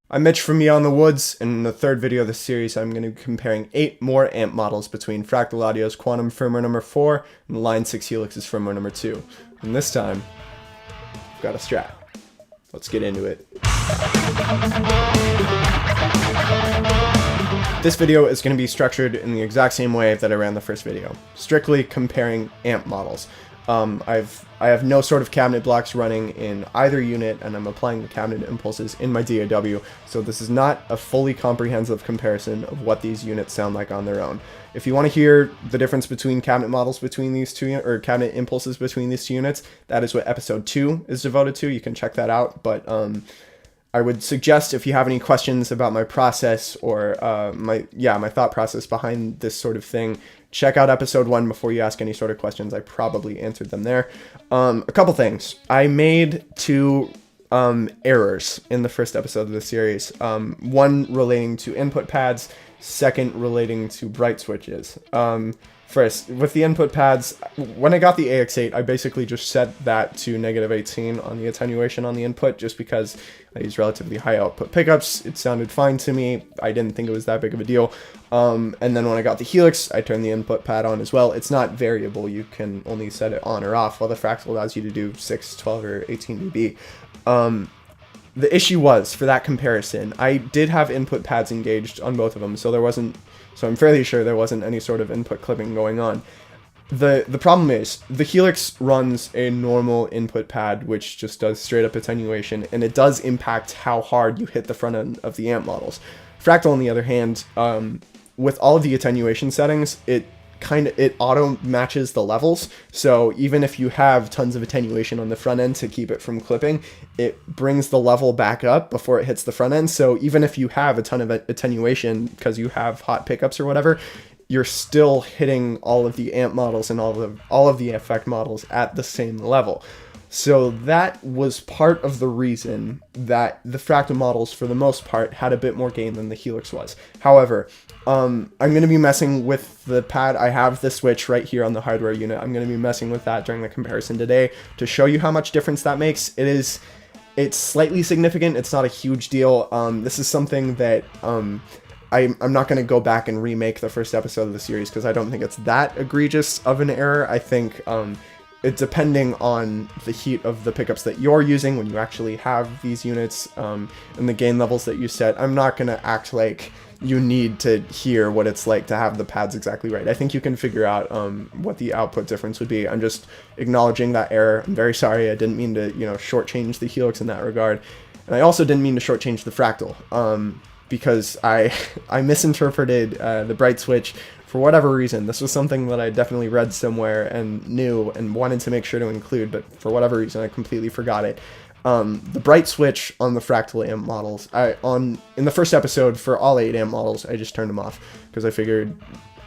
I'm Mitch from Beyond the Woods, and in the third video of this series, I'm going to be comparing 8 more amp models between Fractal Audio's Quantum firmware number 4 and Line 6 Helix's firmware number 2. And this time, I've got a Strat. Let's get into it. This video is going to be structured in the exact same way that I ran the first video, strictly comparing amp models. I have no sort of cabinet blocks running in either unit, and I'm applying the cabinet impulses in my DAW, so this is not a fully comprehensive comparison of what these units sound like on their own. If you want to hear the difference between cabinet models between these two, or cabinet impulses between these two units, that is what episode 2 is devoted to. You can check that out, but I would suggest, if you have any questions about my process or my thought process behind this sort of thing, check out episode 1 before you ask any sort of questions. I probably answered them there. A couple things. I made 2 errors in the first episode of the series. One relating to input pads, second relating to bright switches. First, with the input pads, when I got the AX8, I basically just set that to -18 on the attenuation on the input, just because I use relatively high output pickups. It sounded fine to me. I didn't think it was that big of a deal. And then when I got the Helix, I turned the input pad on as well. It's not variable. You can only set it on or off, while the Fractal allows you to do 6, 12, or 18 dB. The issue was, for that comparison, I did have input pads engaged on both of them, so I'm fairly sure there wasn't any sort of input clipping going on. The problem is, the Helix runs a normal input pad, which just does straight up attenuation, and it does impact how hard you hit the front end of the amp models. Fractal, on the other hand, with all of the attenuation settings, it auto matches the levels, so even if you have tons of attenuation on the front end to keep it from clipping, it brings the level back up before it hits the front end. So even if you have a ton of attenuation because you have hot pickups or whatever, you're still hitting all of the amp models and all of the effect models at the same level. So that was part of the reason that the Fractal models, for the most part, had a bit more gain than the Helix was. However, I'm going to be messing with the pad. I have the switch right here on the hardware unit. I'm going to be messing with that during the comparison today to show you how much difference that makes. It's slightly significant. It's not a huge deal. This is something that I'm not going to go back and remake the first episode of the series, because I don't think it's that egregious of an error. I think it's depending on the heat of the pickups that you're using when you actually have these units, and the gain levels that you set. I'm not going to act like you need to hear what it's like to have the pads exactly right. I think you can figure out what the output difference would be. I'm just acknowledging that error. I'm very sorry. I didn't mean to, shortchange the Helix in that regard. And I also didn't mean to shortchange the Fractal, because I misinterpreted the bright switch. For whatever reason, this was something that I definitely read somewhere and knew and wanted to make sure to include, but for whatever reason, I completely forgot it. The bright switch on the Fractal amp models, in the first episode for all 8 amp models, I just turned them off, because I figured,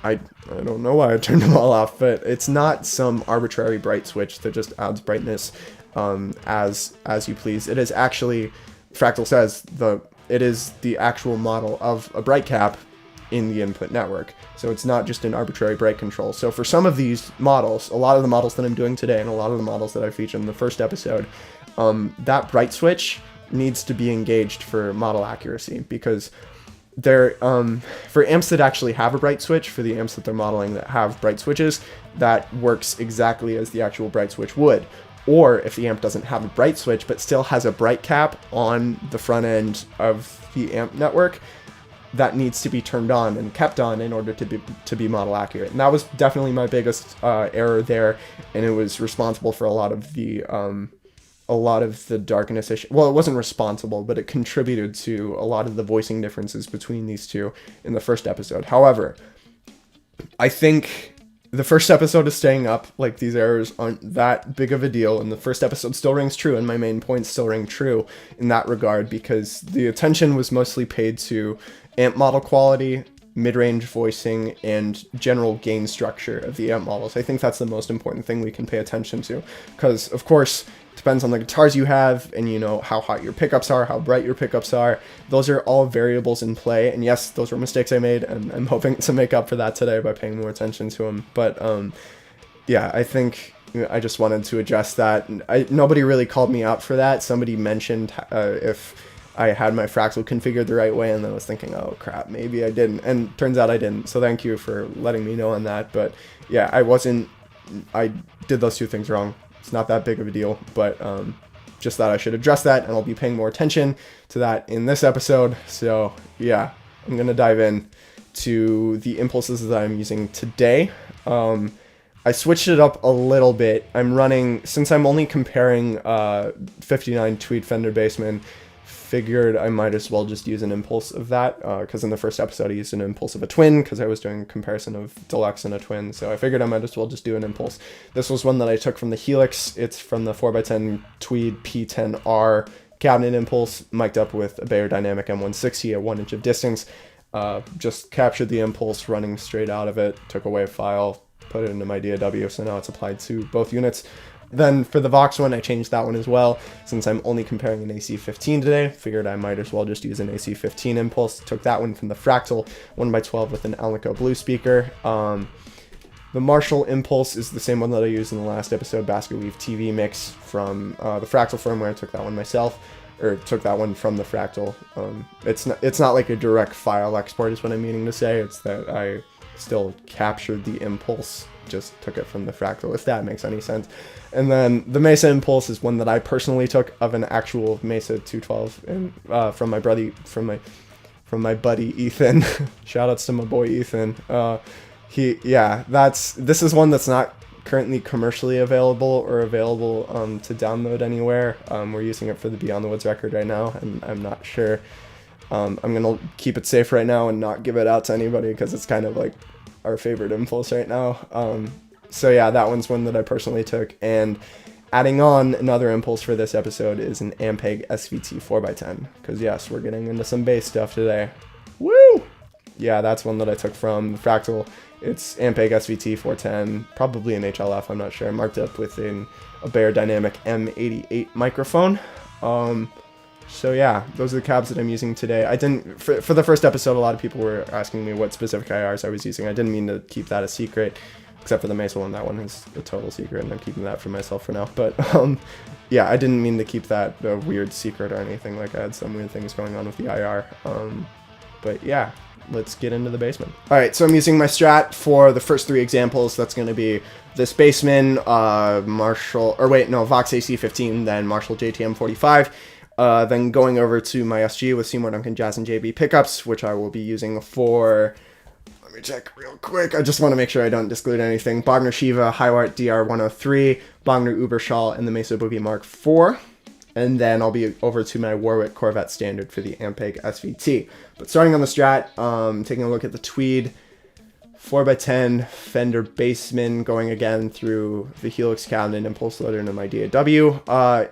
I don't know why I turned them all off, but it's not some arbitrary bright switch that just adds brightness as you please. It is actually, Fractal says, it is the actual model of a bright cap in the input network. So it's not just an arbitrary bright control. So for some of these models, a lot of the models that I'm doing today and a lot of the models that I featured in the first episode, that bright switch needs to be engaged for model accuracy, because they're for amps that actually have a bright switch, for the amps that they're modeling that have bright switches, that works exactly as the actual bright switch would. Or if the amp doesn't have a bright switch but still has a bright cap on the front end of the amp network, that needs to be turned on and kept on in order to be model accurate. And that was definitely my biggest error there, and it was responsible for a lot of the darkness issue. Well, it wasn't responsible, but it contributed to a lot of the voicing differences between these two in the first episode. However, I think the first episode is staying up. Like, these errors aren't that big of a deal, and the first episode still rings true, and my main points still ring true in that regard, because the attention was mostly paid to amp model quality, mid-range voicing, and general gain structure of the amp models. I think that's the most important thing we can pay attention to, because, of course, it depends on the guitars you have, and how hot your pickups are, how bright your pickups are. Those are all variables in play, and yes, those were mistakes I made, and I'm hoping to make up for that today by paying more attention to them. But yeah, I think I just wanted to address that. Nobody really called me out for that. Somebody mentioned if I had my Fractal configured the right way, and then I was thinking, oh crap, maybe I didn't, and turns out I didn't. So thank you for letting me know on that. But yeah, I did those two things wrong. It's not that big of a deal, but just thought I should address that, and I'll be paying more attention to that in this episode. So yeah, I'm gonna dive in to the impulses that I'm using today. I switched it up a little bit. I'm running, since I'm only comparing 59 Tweed Fender Bassman, figured I might as well just use an impulse of that, because in the first episode I used an impulse of a twin, because I was doing a comparison of deluxe and a twin, so I figured I might as well just do an impulse. This was one that I took from the Helix. It's from the 4x10 Tweed P10R cabinet impulse, mic'd up with a Bayer Dynamic M160 at 1 inch of distance. Just captured the impulse running straight out of it, took a wave file, put it into my DAW, so now it's applied to both units. Then for the Vox one, I changed that one as well. Since I'm only comparing an AC15 today, figured I might as well just use an AC15 impulse. Took that one from the Fractal 1x12 with an Alnico Blue speaker. The Marshall impulse is the same one that I used in the last episode, Basket Weave TV mix from the Fractal firmware. I took that one myself, or took that one from the Fractal. It's not like a direct file export is what I'm meaning to say. It's that I still captured the impulse, just took it from the Fractal, if that makes any sense. And then the Mesa impulse is one that I personally took of an actual Mesa 212, and from my buddy Ethan. Shoutouts to my boy Ethan. This is one that's not currently commercially available or available to download anywhere. We're using it for the Beyond the Woods record right now, and I'm not sure. I'm gonna keep it safe right now and not give it out to anybody, because it's kind of like our favorite impulse right now. So yeah, that one's one that I personally took. And adding on another impulse for this episode is an Ampeg SVT 4x10, because yes, we're getting into some bass stuff today. Woo! Yeah, that's one that I took from the Fractal. It's Ampeg SVT 410, probably an HLF, I'm not sure, marked up with a Bayer Dynamic M88 microphone. So yeah, those are the cabs that I'm using today. I didn't, for the first episode, a lot of people were asking me what specific IRs I was using. I didn't mean to keep that a secret, except for the Mesa one. That one is a total secret, and I'm keeping that for myself for now. But yeah, I didn't mean to keep that a weird secret or anything. Like, I had some weird things going on with the IR. But yeah, let's get into the Bassman. All right, so I'm using my Strat for the first three examples. That's going to be this Bassman, Vox AC15, then Marshall JTM 45. Then going over to my SG with Seymour Duncan Jazz and JB pickups, which I will be using for, let me check real quick, I just want to make sure I don't disclude anything, Bogner Shiva, Hiwatt DR-103, Bogner Uberschall, and the Mesa Boogie Mark IV. And then I'll be over to my Warwick Corvette Standard for the Ampeg SVT. But starting on the Strat, taking a look at the Tweed 4x10 Fender Bassman, going again through the Helix cabinet impulse loader into my DAW.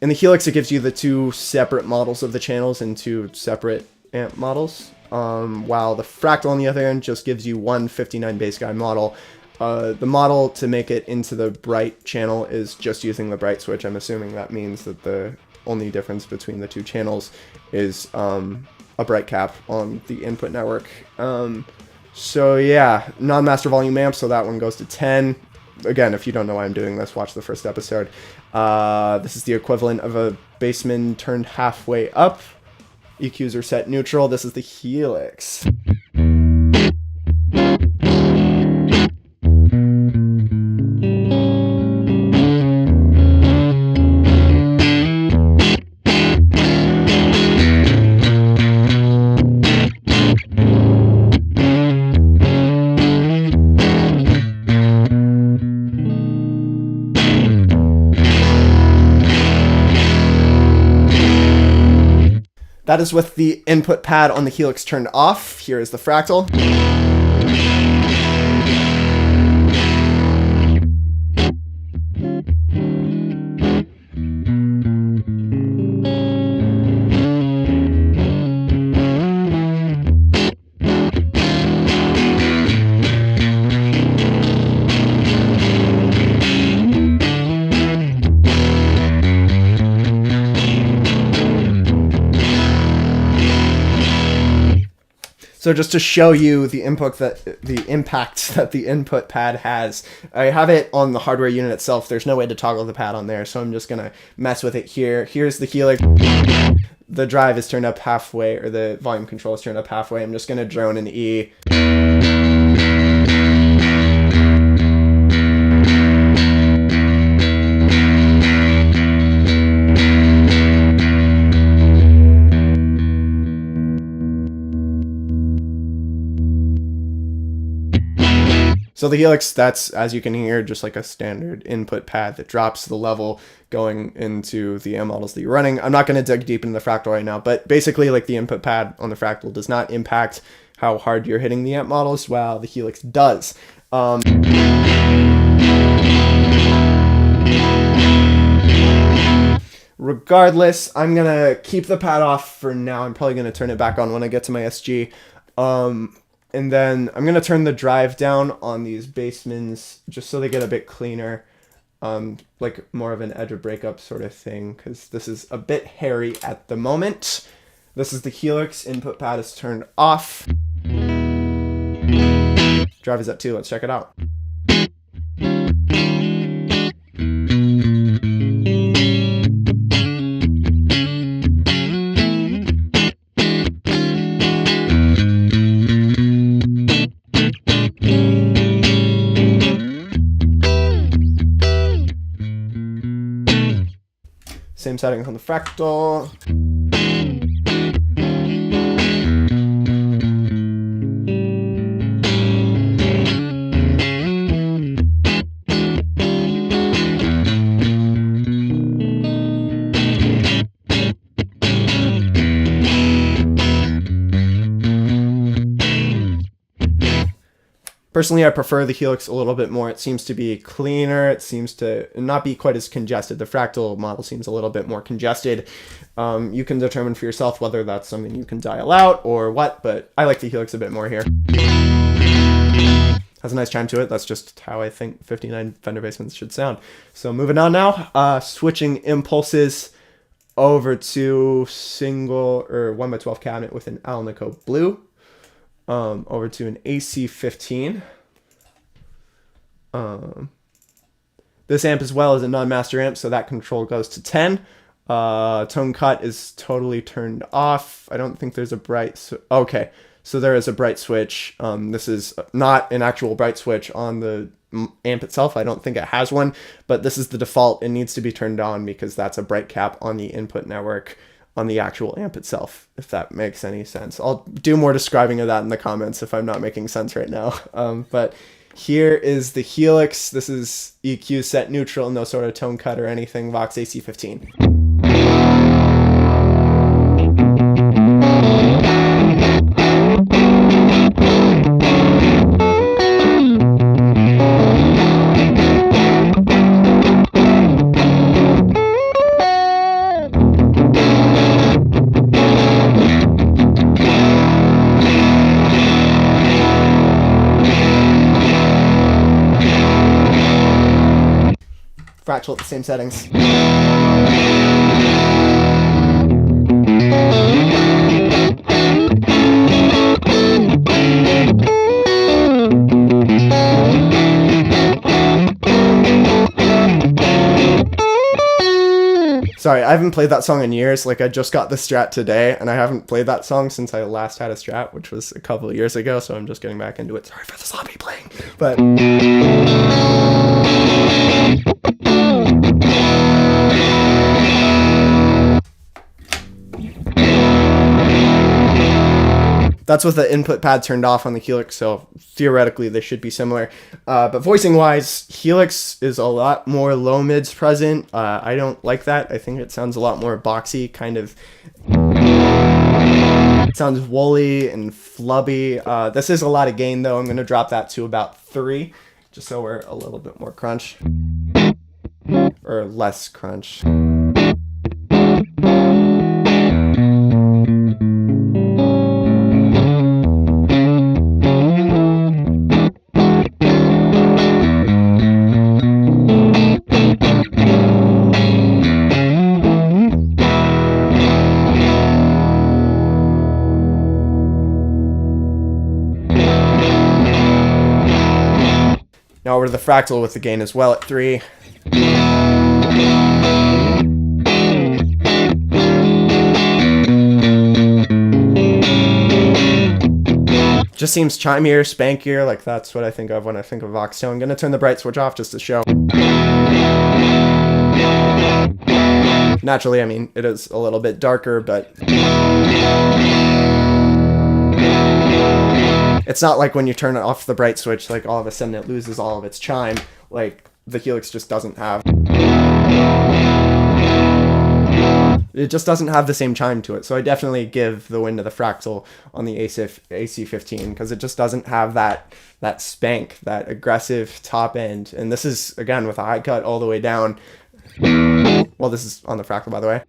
In the Helix, it gives you the two separate models of the channels and two separate amp models, while the Fractal, on the other end, just gives you one 59 bass guide model. The model to make it into the bright channel is just using the bright switch. I'm assuming that means that the only difference between the two channels is a bright cap on the input network. So yeah, non-master volume amp, so that one goes to 10. Again, if you don't know why I'm doing this, watch the first episode. This is the equivalent of a Bassman turned halfway up. EQs are set neutral. This is the Helix. That is with the input pad on the Helix turned off. Here is the Fractal. So just to show you the impact that the input pad has, I have it on the hardware unit itself. There's no way to toggle the pad on there, so I'm just gonna mess with it here. Here's the Helix. the drive is turned up halfway, or the volume control is turned up halfway, I'm just going to drone an E. So the Helix, that's, as you can hear, just like a standard input pad that drops the level going into the amp models that you're running. I'm not going to dig deep into the Fractal right now, but basically like the input pad on the Fractal does not impact how hard you're hitting the amp models, while the Helix does. Regardless, I'm going to keep the pad off for now. I'm probably going to turn it back on when I get to my SG. And then I'm going to turn the drive down on these Bassmans just so they get a bit cleaner, like more of an edge of breakup sort of thing, because this is a bit hairy at the moment. This is the Helix. Input pad is turned off. Drive is at 2. Let's check it out. Same settings on the Fractal. Personally, I prefer the Helix a little bit more. It seems to be cleaner. It seems to not be quite as congested. The Fractal model seems a little bit more congested. You can determine for yourself whether that's something you can dial out or what, but I like the Helix a bit more here. Has a nice chime to it. That's just how I think 59 Fender Bassmans should sound. So moving on now, switching impulses over to single or 1x12 cabinet with an Alnico Blue. Over to an AC15. This amp as well is a non-master amp, so that control goes to 10. Tone cut is totally turned off. I don't think there's a bright... Okay, so there is a bright switch. This is not an actual bright switch on the amp itself. I don't think it has one, but this is the default. It needs to be turned on because that's a bright cap on the input network on the actual amp itself, if that makes any sense. I'll do more describing of that in the comments if I'm not making sense right now. But here is the Helix. This is EQ set neutral, no sort of tone cut or anything, Vox AC15. Fractal at the same settings. Sorry, I haven't played that song in years. Like, I just got the Strat today, and I haven't played that song since I last had a Strat, which was a couple of years ago, so I'm just getting back into it. Sorry for the sloppy playing, but... That's with the input pad turned off on the Helix, so theoretically they should be similar. But voicing-wise, Helix is a lot more low mids present. I don't like that. I think it sounds a lot more boxy, kind of... It sounds woolly and flubby. This is a lot of gain, though. I'm going to drop that to about 3, just so we're a little bit more crunch. Or less crunch. Now over to the Fractal with the gain as well at 3. just seems chimier, spankier. Like that's what I think of when I think of Vox. So I'm gonna turn the bright switch off just to show. Naturally, I mean, it is a little bit darker, but it's not like when you turn off the bright switch, like all of a sudden it loses all of its chime. Like the Helix just doesn't have. It just doesn't have the same chime to it. So I definitely give the win to the Fractal on the AC15 because it just doesn't have that spank, that aggressive top end. And this is, again, with a high cut all the way down. Well, this is on the Fractal, by the way.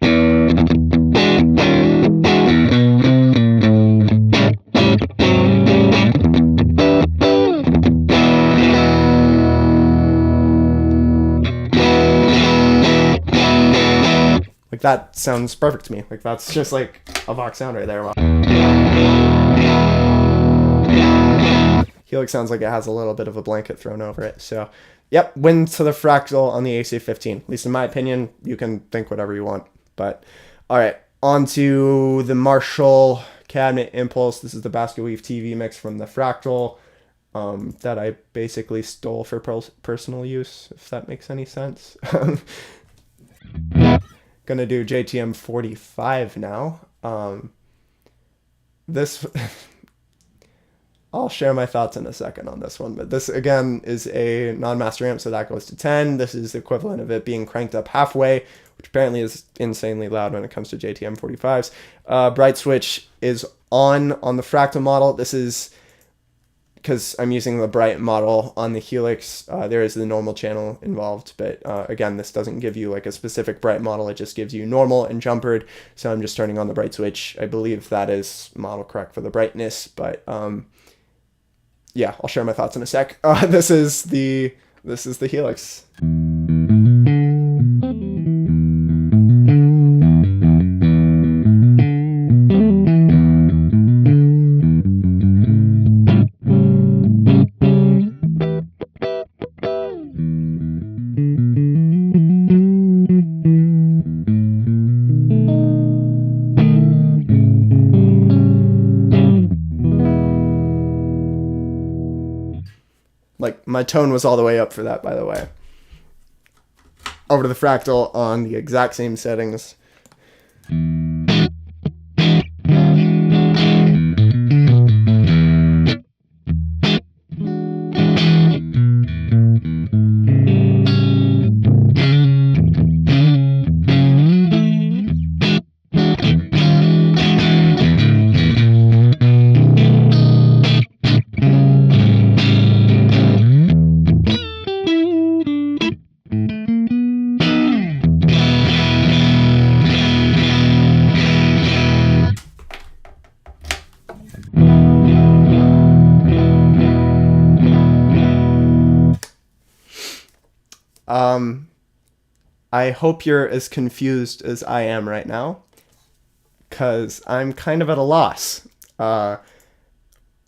Like that sounds perfect to me. Like that's just like a Vox sound right there. Helix sounds like it has a little bit of a blanket thrown over it. So, yep, win to the Fractal on the AC15. At least in my opinion, you can think whatever you want. But, all right, on to the Marshall Cabinet Impulse. This is the Basket Weave TV mix from the Fractal that I basically stole for personal use, if that makes any sense. Gonna do JTM 45 now. This I'll share my thoughts in a second on this one, but this again is a non-master amp, so that goes to 10. This is the equivalent of it being cranked up halfway, which apparently is insanely loud when it comes to JTM 45s. Bright switch is on the Fractal model. This is because I'm using the bright model on the Helix. There is the normal channel involved, but again, this doesn't give you like a specific bright model. It just gives you normal and jumpered. So I'm just turning on the bright switch. I believe that is model correct for the brightness, but yeah, I'll share my thoughts in a sec. This is the Helix. Like, my tone was all the way up for that, by the way. Over to the Fractal on the exact same settings. I hope you're as confused as I am right now, because I'm kind of at a loss. I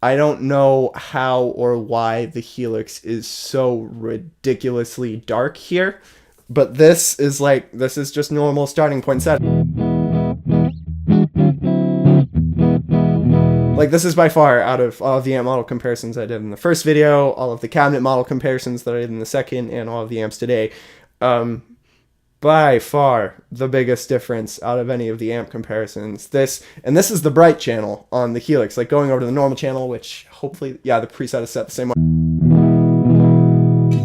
don't know how or why the Helix is so ridiculously dark here, but this is just normal starting point set. Like, this is by far, out of all of the amp model comparisons I did in the first video, all of the cabinet model comparisons that I did in the second, and all of the amps today, by far the biggest difference out of any of the amp comparisons. This is the bright channel on the Helix, like going over to the normal channel, which hopefully, yeah, the preset is set the same way.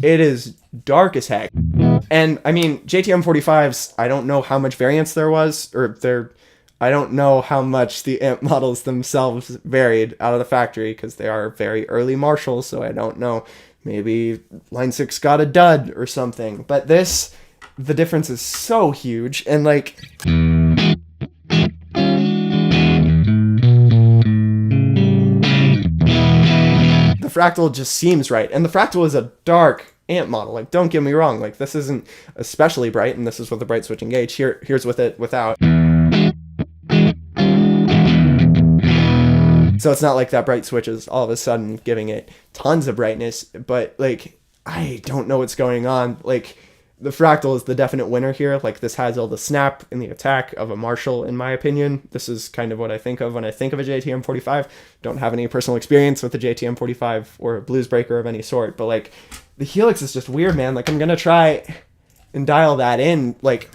It is dark as heck. And I mean, JTM 45s, I don't know how much variance there was, I don't know how much the amp models themselves varied out of the factory, because they are very early Marshalls, so I don't know. Maybe line 6 got a dud or something. But this, the difference is so huge, and like... the Fractal just seems right. And the Fractal is a dark amp model. Like, don't get me wrong. Like, this isn't especially bright, and this is with the bright switch engaged. Here's with it without. So it's not like that bright switch is all of a sudden giving it tons of brightness, but like, I don't know what's going on. Like, the Fractal is the definite winner here. Like, this has all the snap and the attack of a Marshall, in my opinion. This is kind of what I think of when I think of a JTM 45. Don't have any personal experience with a JTM 45 or a blues breaker of any sort, but like, the Helix is just weird, man. Like, I'm gonna try and dial that in, like...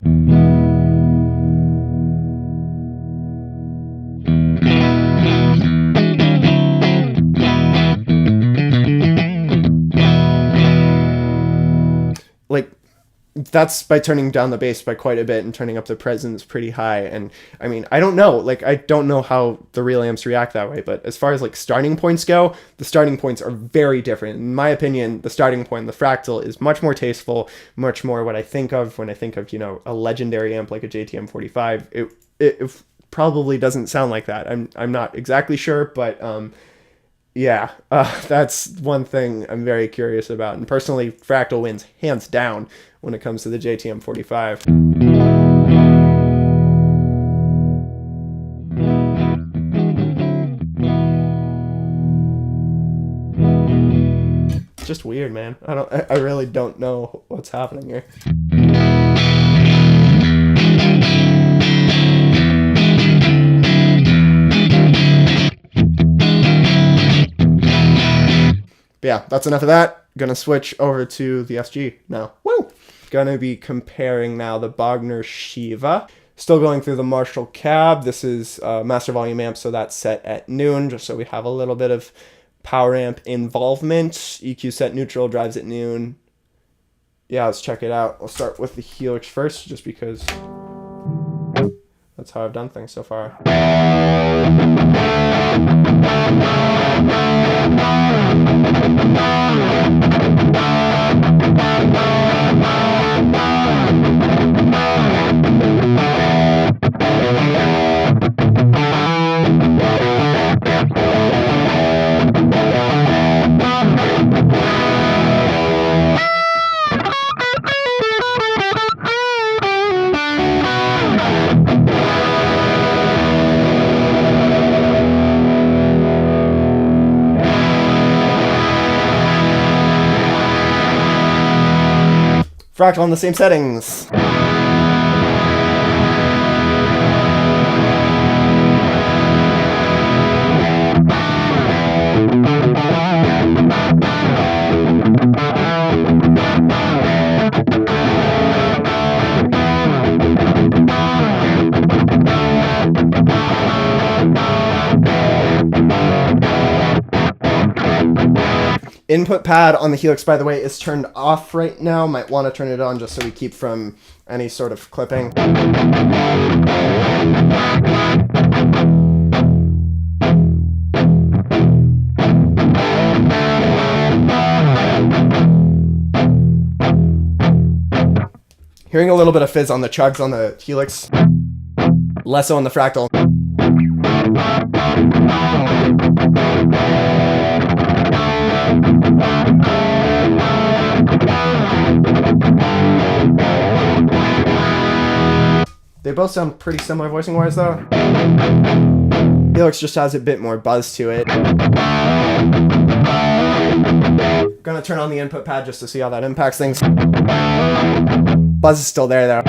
Like, that's by turning down the bass by quite a bit and turning up the presence pretty high. And I mean, I don't know, like, I don't know how the real amps react that way, but as far as like starting points go, the starting points are very different. In my opinion, the starting point, the Fractal, is much more tasteful, much more what I think of when I think of, you know, a legendary amp like a JTM 45. It probably doesn't sound like that. I'm not exactly sure, but yeah, that's one thing I'm very curious about. And personally, Fractal wins hands down when it comes to the JTM 45. Just weird, man. I really don't know what's happening here. But yeah, that's enough of that. Gonna switch over to the SG now. Woo! Gonna be comparing now the Bogner Shiva. Still going through the Marshall cab. This is master volume amp, so that's set at noon, just so we have a little bit of power amp involvement. EQ set neutral, drives at noon. Yeah, let's check it out. We'll start with the Helix first, just because that's how I've done things so far. Fractal on the same settings. Input pad on the Helix, by the way, is turned off right now. Might want to turn it on just so we keep from any sort of clipping. Hearing a little bit of fizz on the chugs on the Helix, less so on the Fractal. They both sound pretty similar voicing wise though. Helix just has a bit more buzz to it. Gonna turn on the input pad just to see how that impacts things. Buzz is still there though.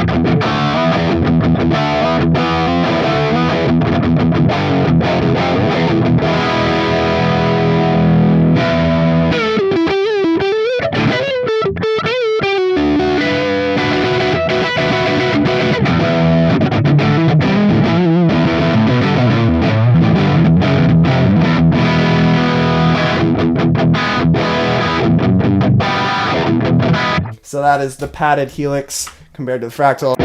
So that is the padded Helix compared to the Fractal.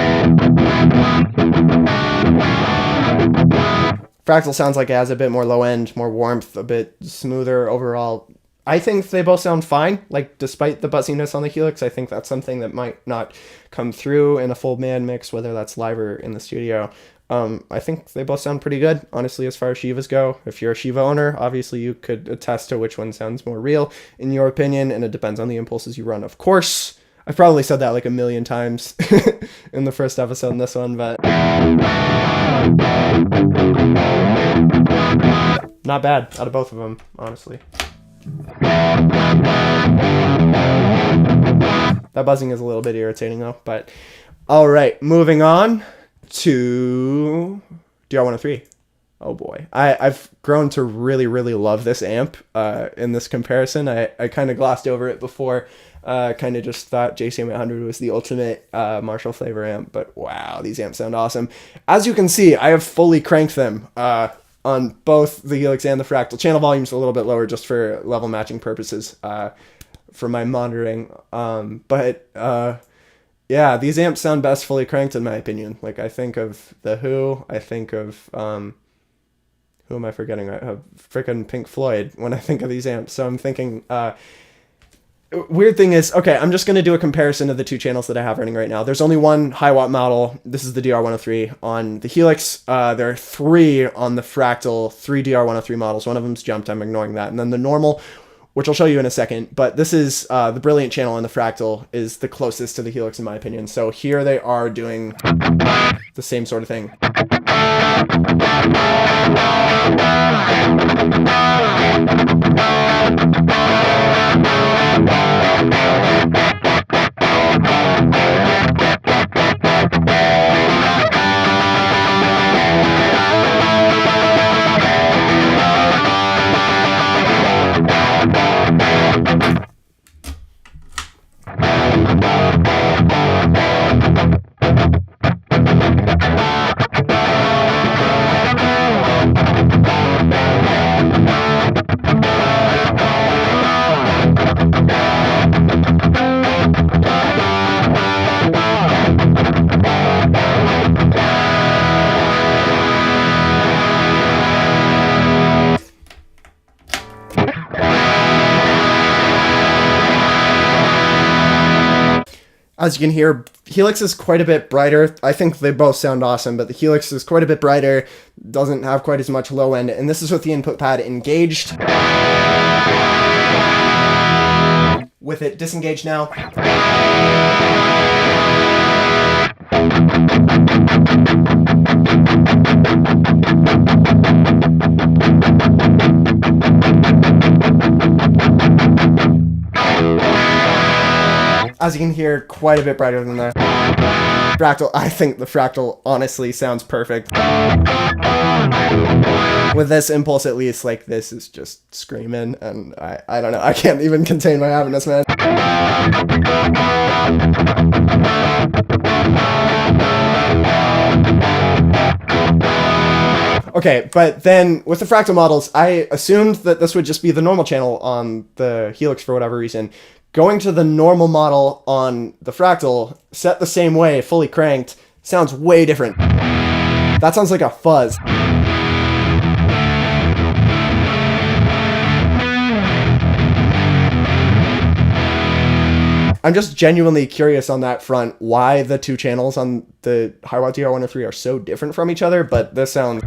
Fractal sounds like it has a bit more low end, more warmth, a bit smoother overall. I think they both sound fine. Like, despite the buzziness on the Helix, I think that's something that might not come through in a full band mix, whether that's live or in the studio. I think they both sound pretty good, honestly, as far as Shivas go. If you're a Shiva owner, obviously you could attest to which one sounds more real, in your opinion, and it depends on the impulses you run, of course. I've probably said that like a million times in the first episode in this one, but not bad out of both of them, honestly. That buzzing is a little bit irritating though, but all right, moving on to DR-103. Oh boy, I've grown to really, really love this amp in this comparison. I kind of glossed over it before, kind of just thought JCM800 was the ultimate Marshall flavor amp, but wow, these amps sound awesome. As you can see, I have fully cranked them on both the Helix and the Fractal. Channel volume's a little bit lower just for level matching purposes for my monitoring, but yeah, these amps sound best fully cranked in my opinion. Like I think of The Who, I think of who am I forgetting? Frickin' Pink Floyd when I think of these amps. So I'm thinking, weird thing is, okay, I'm just going to do a comparison of the two channels that I have running right now. There's only one Hiwatt model. This is the DR-103 on the Helix. There are 3 on the Fractal, 3 DR-103 models. One of them's jumped, I'm ignoring that. And then the normal, which I'll show you in a second, but this is the Brilliant channel on the Fractal is the closest to the Helix in my opinion. So here they are doing the same sort of thing. As you can hear, Helix is quite a bit brighter. I think they both sound awesome, but the Helix is quite a bit brighter, doesn't have quite as much low end, and this is with the input pad engaged. With it disengaged now. As you can hear, quite a bit brighter than the Fractal. I think the Fractal honestly sounds perfect. With this impulse at least, like this is just screaming, and I don't know, I can't even contain my happiness, man. Okay, but then with the Fractal models, I assumed that this would just be the normal channel on the Helix for whatever reason. Going to the normal model on the Fractal, set the same way, fully cranked, sounds way different. That sounds like a fuzz. I'm just genuinely curious on that front why the two channels on the Hiwatt DR-103 are so different from each other, but this sounds...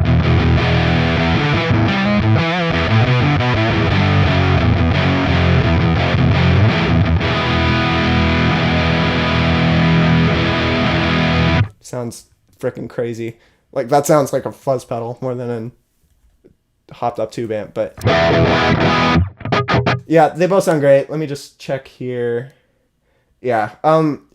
sounds freaking crazy. Like that sounds like a fuzz pedal more than a hopped up tube amp, but yeah, they both sound great. Let me just check here. Yeah,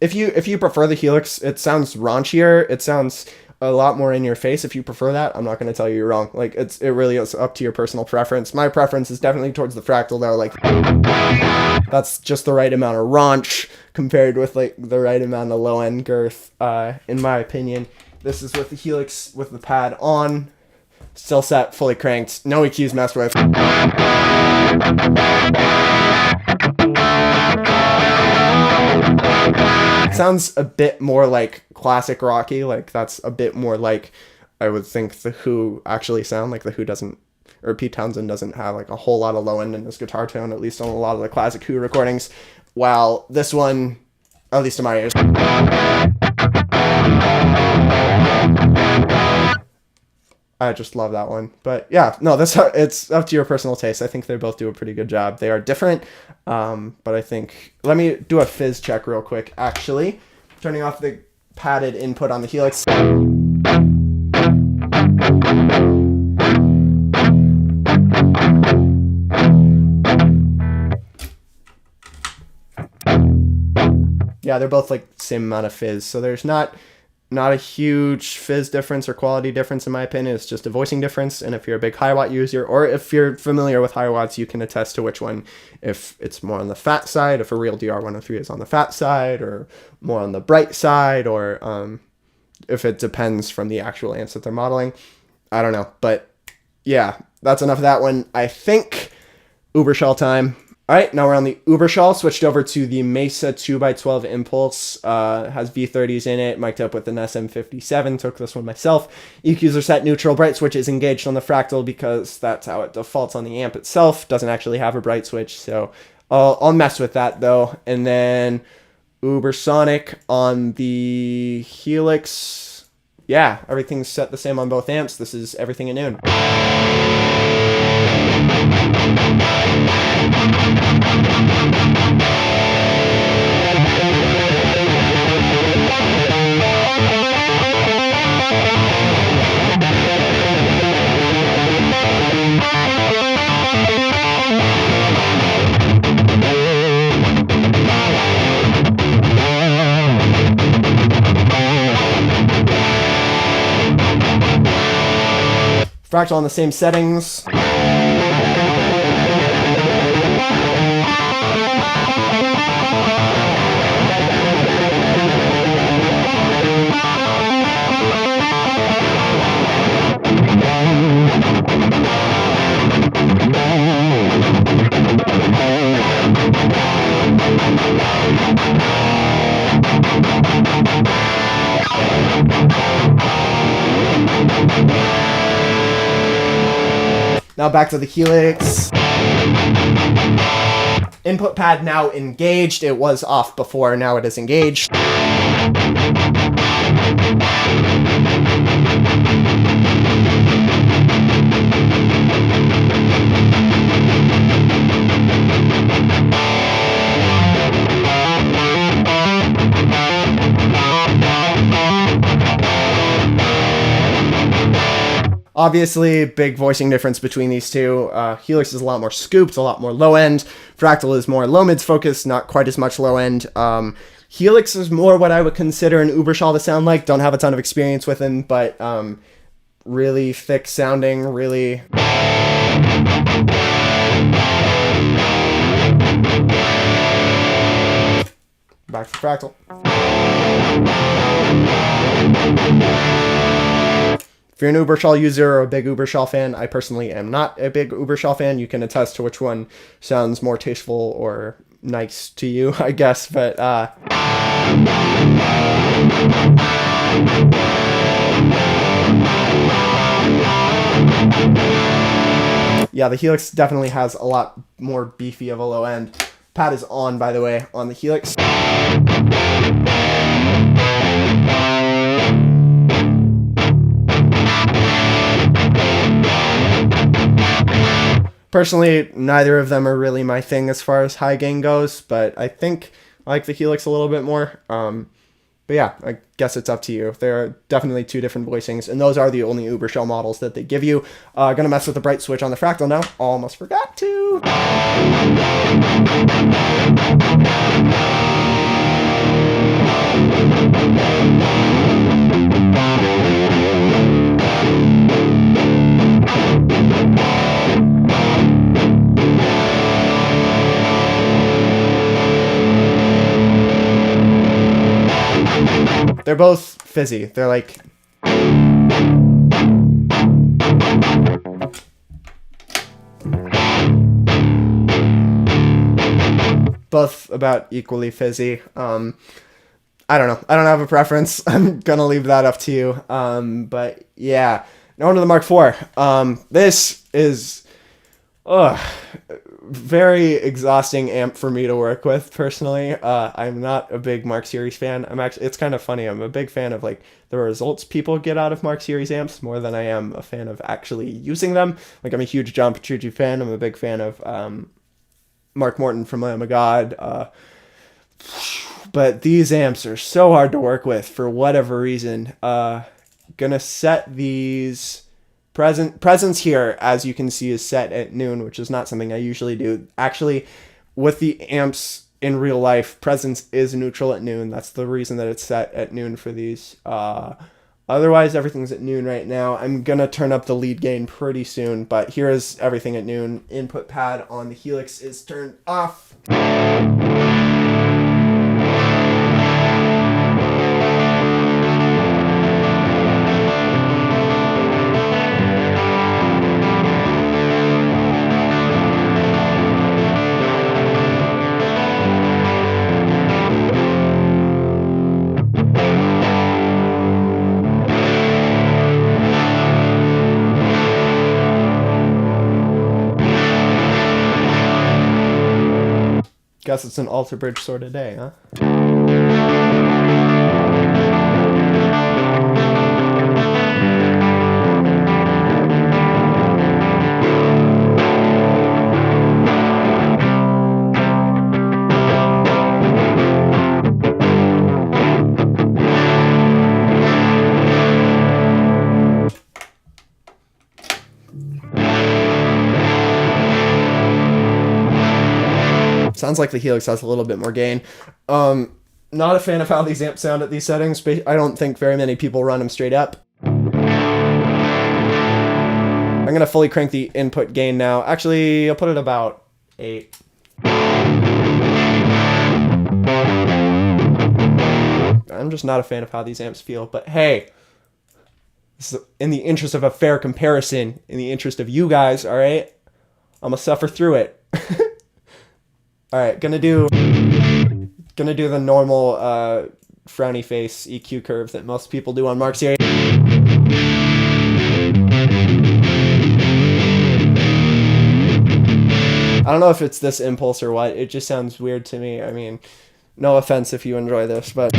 if you prefer the Helix, it sounds raunchier. It sounds a lot more in your face. If you prefer that, I'm not going to tell you you're wrong. Like it really is up to your personal preference. My preference is definitely towards the Fractal though. Like that's just the right amount of raunch compared with like the right amount of low end girth, in my opinion. This is with the Helix with the pad on, still set, fully cranked, no EQs messed with. It sounds a bit more like classic rocky, like that's a bit more like I would think the Who actually sound. Like the Who doesn't, or Pete Townsend doesn't have like a whole lot of low end in his guitar tone, at least on a lot of the classic Who recordings, while this one, at least in my ears, I just love that one. But yeah, no, it's up to your personal taste. I think they both do a pretty good job. They are different, but I think, let me do a fizz check real quick, actually. Turning off the padded input on the Helix. Yeah, they're both like the same amount of fizz. So there's not a huge fizz difference or quality difference in my opinion. It's just a voicing difference. And if you're a big Hiwatt user, or if you're familiar with Hiwatts, you can attest to which one, if it's more on the fat side, if a real DR-103 is on the fat side, or more on the bright side, or if it depends from the actual amps that they're modeling. I don't know. But yeah, that's enough of that one. I think Ubershell time. All right, now we're on the Ubershell, switched over to the Mesa 2x12 Impulse, has V30s in it, mic'd up with an SM57, took this one myself. EQs are set neutral, bright switch is engaged on the Fractal because that's how it defaults on the amp itself, doesn't actually have a bright switch, so I'll mess with that though. And then Ubersonic on the Helix, yeah, everything's set the same on both amps, this is everything at noon. Fractal on the same settings. Now back to the Helix. Input pad now engaged. It was off before, now it is engaged. Obviously, big voicing difference between these two. Helix is a lot more scooped, a lot more low end. Fractal is more low mids focused, not quite as much low end. Helix is more what I would consider an Ubershell to sound like. Don't have a ton of experience with him, but really thick sounding, really... Back to Fractal. If you're an Ubershell user or a big Ubershell fan, I personally am not a big Ubershell fan. You can attest to which one sounds more tasteful or nice to you, I guess. But yeah, the Helix definitely has a lot more beefy of a low end. Pad is on, by the way, on the Helix. Personally, neither of them are really my thing as far as high gain goes, but I think I like the Helix a little bit more. But yeah, I guess it's up to you. There are definitely two different voicings, and those are the only Ubershell models that they give you. Gonna mess with the bright switch on the Fractal now. Almost forgot to. They're both fizzy. They're like... both about equally fizzy. I don't know. I don't have a preference. I'm gonna leave that up to you. But yeah. Now on to the Mark IV. This is... very exhausting amp for me to work with personally. I'm not a big Mark Series fan. It's kind of funny. I'm a big fan of like the results people get out of Mark Series amps more than I am a fan of actually using them. Like I'm a huge John Petrucci fan. I'm a big fan of Mark Morton from Lamb of God. But these amps are so hard to work with for whatever reason. Gonna set these... Presence here, as you can see, is set at noon, which is not something I usually do. Actually, with the amps in real life, presence is neutral at noon. That's the reason that it's set at noon for these. Otherwise, everything's at noon right now. I'm going to turn up the lead gain pretty soon, but here is everything at noon. Input pad on the Helix is turned off. Guess it's an alter bridge sort of day, huh? Sounds like the Helix has a little bit more gain. Not a fan of how these amps sound at these settings. I don't think very many people run them straight up. I'm going to fully crank the input gain now. Actually, I'll put it about 8. I'm just not a fan of how these amps feel. But hey, this is in the interest of a fair comparison, in the interest of you guys, all right? I'm going to suffer through it. All right, gonna do the normal frowny face EQ curve that most people do on Mark's here. I don't know if it's this impulse or what. It just sounds weird to me. I mean, no offense if you enjoy this, but...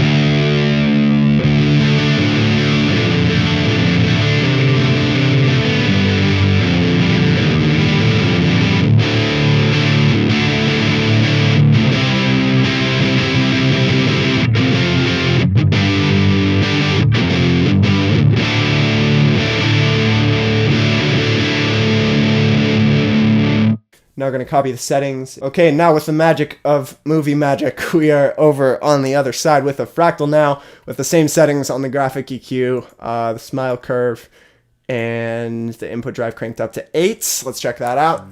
Now we're going to copy the settings. Okay, now with the magic of movie magic, we are over on the other side with a Fractal now, with the same settings on the graphic EQ, the smile curve, and the input drive cranked up to 8. Let's check that out.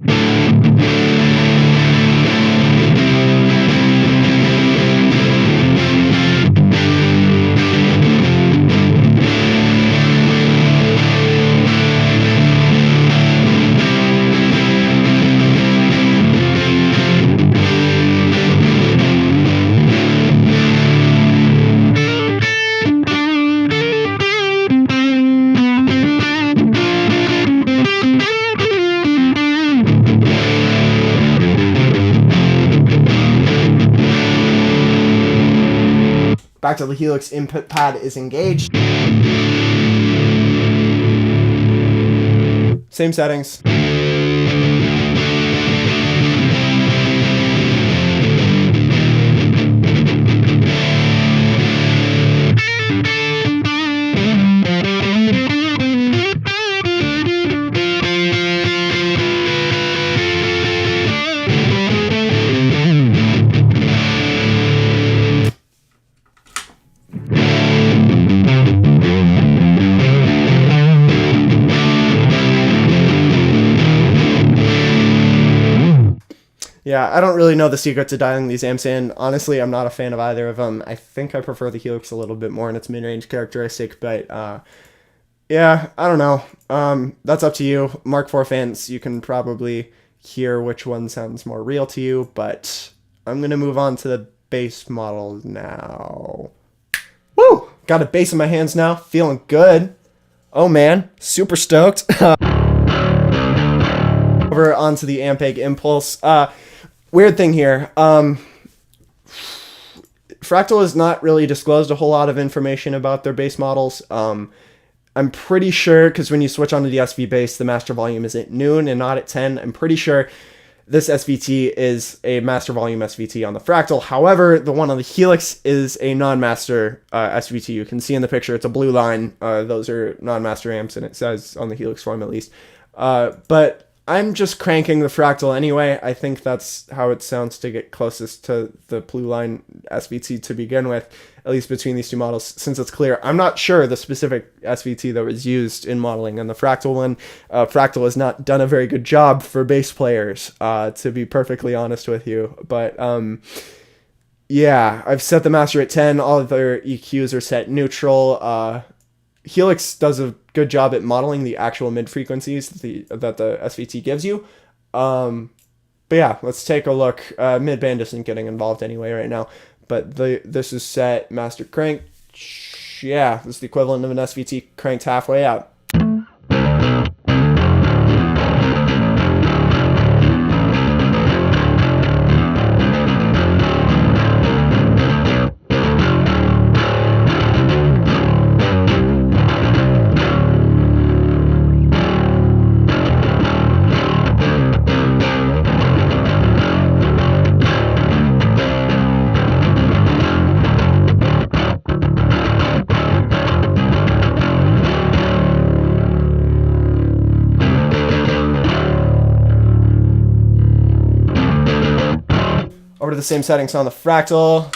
Back to the Helix, input pad is engaged. Same settings. Yeah, I don't really know the secret to dialing these amps in. Honestly, I'm not a fan of either of them. I think I prefer the Helix a little bit more in its mid-range characteristic, but yeah, I don't know. That's up to you. Mark IV fans, you can probably hear which one sounds more real to you, but I'm going to move on to the bass model now. Woo! Got a bass in my hands now. Feeling good. Oh man, super stoked. Over onto the Ampeg Impulse. Weird thing here. Fractal has not really disclosed a whole lot of information about their bass models. I'm pretty sure, because when you switch onto the SV bass, the master volume is at noon and not at 10. I'm pretty sure this SVT is a master volume SVT on the Fractal. However, the one on the Helix is a non-master SVT. You can see in the picture, it's a blue line. Those are non-master amps, and it says on the Helix form at least. But I'm just cranking the Fractal anyway. I think that's how it sounds to get closest to the Blue Line SVT to begin with, at least between these two models, since it's clear. I'm not sure the specific SVT that was used in modeling on the Fractal one. Fractal has not done a very good job for bass players, to be perfectly honest with you. But yeah, I've set the master at 10. All of their EQs are set neutral. Helix does a good job at modeling the actual mid frequencies that the SVT gives you. But yeah, let's take a look. Mid-band isn't getting involved anyway right now, but this is set master crank. Yeah, this is the equivalent of an SVT cranked halfway out. Over to the same settings on the Fractal.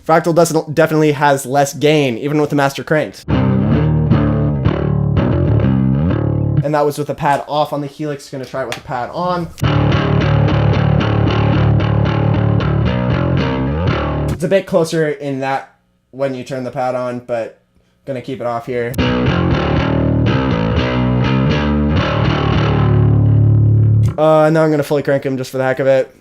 Fractal definitely has less gain, even with the master cranked. And that was with the pad off on the Helix. Gonna try it with the pad on. It's a bit closer in that when you turn the pad on, but gonna keep it off here. Now I'm gonna fully crank him just for the heck of it.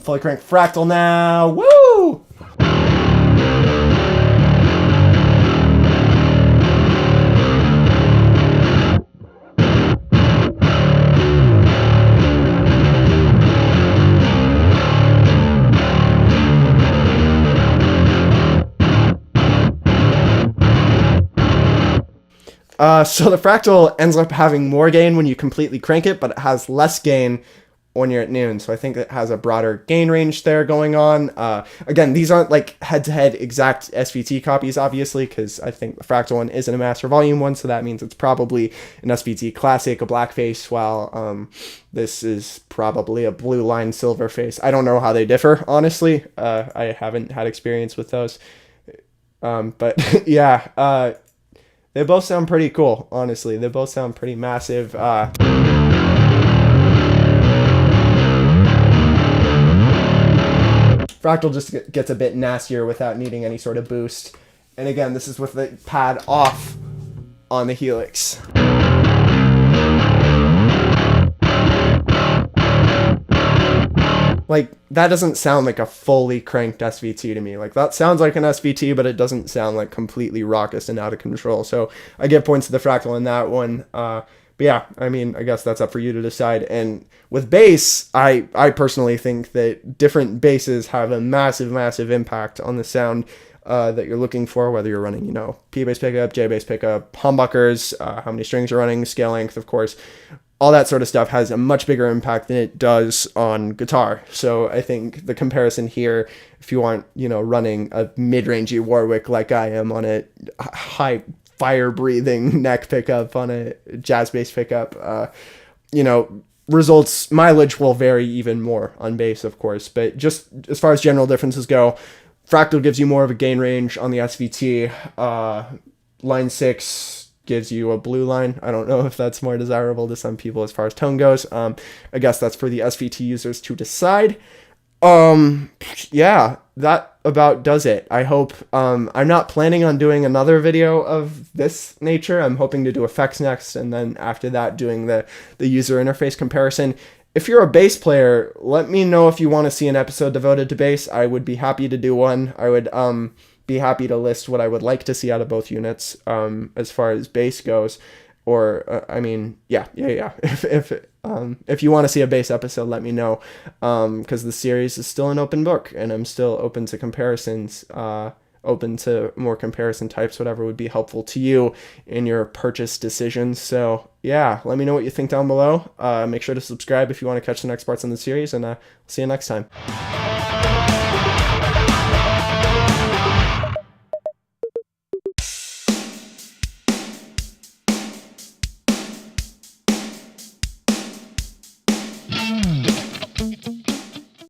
Fully crank Fractal now. Woo! So the Fractal ends up having more gain when you completely crank it, but it has less gain when you're at noon. So I think it has a broader gain range there going on. Again, these aren't like head-to-head exact SVT copies, obviously, because I think the Fractal one isn't a master volume one, so that means it's probably an SVT classic, a blackface, while this is probably a blue line silver face. I don't know how they differ, honestly. I haven't had experience with those. But yeah, they both sound pretty cool, honestly. They both sound pretty massive. Fractal just gets a bit nastier without needing any sort of boost. And again, this is with the pad off on the Helix. Like, that doesn't sound like a fully cranked SVT to me. Like, that sounds like an SVT, but it doesn't sound like completely raucous and out of control. So I give points to the Fractal in that one. But yeah, I mean, I guess that's up for you to decide. And with bass, I personally think that different basses have a massive, massive impact on the sound that you're looking for, whether you're running, you know, P bass pickup, J bass pickup, humbuckers, how many strings you're running, scale length, of course. All that sort of stuff has a much bigger impact than it does on guitar. So I think the comparison here, if you want, you know, running a mid-rangey Warwick like I am on a high fire-breathing neck pickup on a jazz bass pickup, you know, results, mileage will vary even more on bass, of course. But just as far as general differences go, Fractal gives you more of a gain range on the SVT. Line 6 gives you a blue line. I don't know if that's more desirable to some people as far as tone goes. I guess that's for the SVT users to decide. Yeah, that about does it. I hope, I'm not planning on doing another video of this nature. I'm hoping to do effects next, and then after that doing the user interface comparison. If you're a bass player, let me know if you want to see an episode devoted to bass. I would be happy to do one. I would be happy to list what I would like to see out of both units as far as bass goes. Or I mean, yeah. If you want to see a bass episode, let me know, because the series is still an open book, and I'm still open to comparisons, open to more comparison types, whatever would be helpful to you in your purchase decisions. So yeah, let me know what you think down below. Make sure to subscribe if you want to catch the next parts in the series, and see you next time.